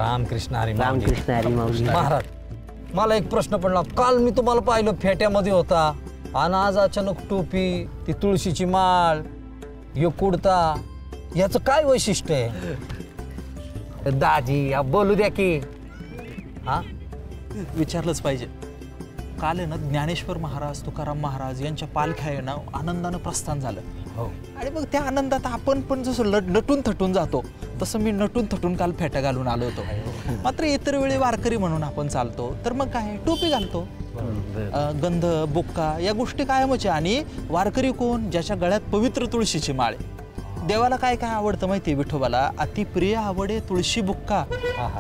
रामकृष्ण हरी रामकृष्ण हरी माऊली. महाराज, मला एक प्रश्न पडला. काल मी तुम्हाला पाहिलं फेट्यामध्ये होता आणि आज अचानक टोपी, ती तुळशीची माळ, यो कुडता, याचं काय वैशिष्ट्य आहे? दाजी बोलू द्या की. हा, विचारलंच पाहिजे. काल आहे ना ज्ञानेश्वर महाराज, तुकाराम महाराज यांच्या पालख्या आहे ना आनंदानं प्रस्थान झालं. हो. आणि मग त्या आनंदात आपण पण जसं नटून थटून जातो तसं मी नटून थटून काल फेट्या घालून आलो होतो. मात्र इतर वेळी वारकरी म्हणून आपण चालतो तर मग काय टोपी घालतो, गंध बुक्का या गोष्टी कायमच आहे. आणि वारकरी कोण? ज्याच्या गळ्यात पवित्र तुळशीची माळ आहे. देवाला काय काय आवडतं माहिती? विठोबाला अति प्रिय आवडे तुळशी बुक्का,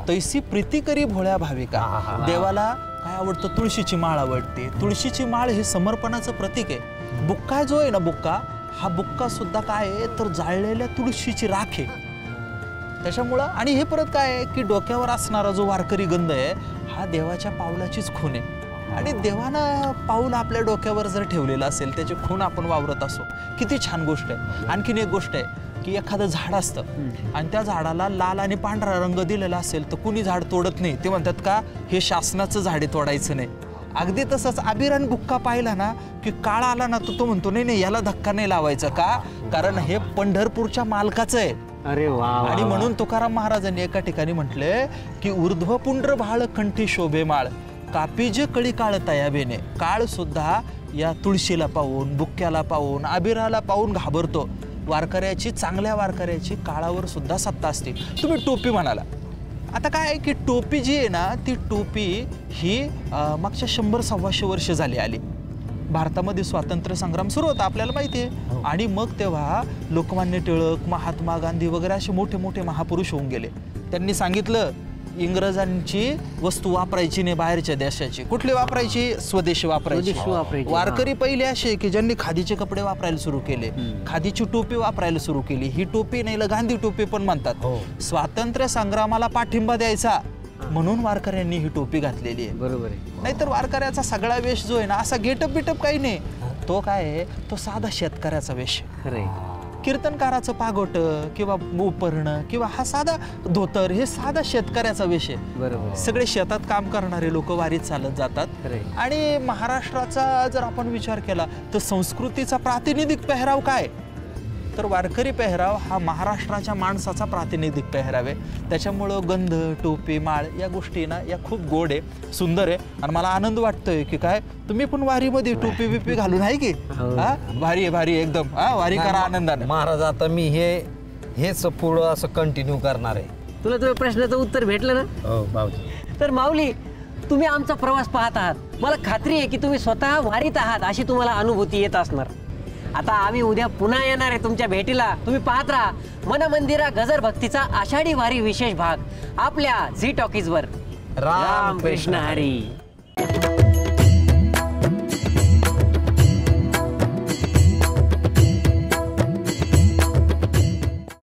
तैसी प्रीती करी भोळ्या भाविका. देवाला काय आवडतं? तुळशीची माळ आवडते. तुळशीची माळ हे समर्पणाचं प्रतीक आहे. बुक्का जो आहे ना, बुक्का हा बुक्का सुद्धा काय आहे तर जाळलेल्या तुळशीची राख आहे. त्याच्यामुळं आणि हे परत काय आहे की डोक्यावर असणारा जो वारकरी गंध आहे हा देवाच्या पावलाचीच खून आहे. आणि देवानं पाऊल आपल्या डोक्यावर जर ठेवलेलं असेल, त्याची खून आपण वावरत असो, किती छान गोष्ट आहे. आणखीन एक गोष्ट आहे की एखादं झाड असतं आणि त्या झाडाला लाल आणि पांढरा रंग दिलेला असेल तर कुणी झाड तोडत नाही. ते म्हणतात का हे शासनाचं झाडे तोडायचं नाही. अगदी तसंच आबीर आणि बुक्का पाहिला ना की काळ आला ना तो म्हणतो नाही याला धक्का नाही लावायचा. का? कारण हे पंढरपूरच्या मालकाचं आहे. अरे वा. आणि म्हणून तुकाराम महाराजांनी एका ठिकाणी म्हटले की ऊर्ध्व पुंड्र भाळ कंठी शोभे माळ, कापीज कळी काळ तयाबेने. काळ सुद्धा या तुळशीला पाहून, बुक्क्याला पाहून, आबिराला पाहून घाबरतो. वारकऱ्याची, चांगल्या वारकऱ्याची काळावर सुद्धा सत्ता असते. तुम्ही टोपी म्हणाला, आता काय आहे की टोपी जी आहे ना ती टोपी ही मागच्या 100-125 वर्ष झाली आली. भारतामध्ये स्वातंत्र्य संग्राम सुरू होता आपल्याला माहिती आहे. आणि मग तेव्हा लोकमान्य टिळक, महात्मा गांधी वगैरे असे मोठे मोठे महापुरुष होऊन गेले. त्यांनी सांगितलं इंग्रजांची वस्तू वापरायची नाही, बाहेरच्या देशाची. कुठली वापरायची? स्वदेशी वापरायची. वारकरी पहिले असे की ज्यांनी खादीचे कपडे वापरायला सुरू केले, खादीची टोपी वापरायला सुरू केली. ही टोपी नाही गांधी टोपी पण म्हणतात. स्वातंत्र्य संग्रामाला पाठिंबा द्यायचा म्हणून वारकऱ्यांनी ही टोपी घातलेली आहे. बरोबर आहे. नाहीतर वारकऱ्याचा सगळा वेश जो आहे ना असा गेटअप बिटअप काही नाही. तो काय आहे तो साधा शेतकऱ्याचा वेश. कीर्तनकाराचं पागोट किंवा उपरणं किंवा हा साधा धोतर हे साधा शेतकऱ्याचा वेश आहे. बरोबर. सगळे शेतात काम करणारे लोक वारीत चालत जातात. आणि महाराष्ट्राचा जर आपण विचार केला तर संस्कृतीचा प्रातिनिधिक पेहराव काय? तर वारकरी पेहराव हा महाराष्ट्राच्या माणसाचा प्रातिनिधिक पेहराव आहे. त्याच्यामुळं गंध, टोपी, माळ या गोष्टी ना या खूप गोड आहे, सुंदर आहे. आणि मला आनंद वाटतोय की काय तुम्ही पण वारीमध्ये टोपी बिपी घालून आहे की? भारी आहे, भारी आहे एकदम. वारी करा आनंदाने. महाराज, आता मी हेच पुढं असं कंटिन्यू करणार आहे. तुला तुझ्या प्रश्नाचं उत्तर भेटलं ना? हो भाऊजी. तर माऊली, तुम्ही आमचा प्रवास पाहत आहात. मला खात्री आहे की तुम्ही स्वतः वारीत आहात अशी तुम्हाला अनुभूती येत असणार. आता आम्ही उद्या पुन्हा येणार आहे तुमच्या भेटीला. तुम्ही पाहत राहा मन मंदिरा गजर भक्तीचा आषाढी वारी विशेष भाग आपल्या झी टॉकीजवर. रामकृष्ण हरी.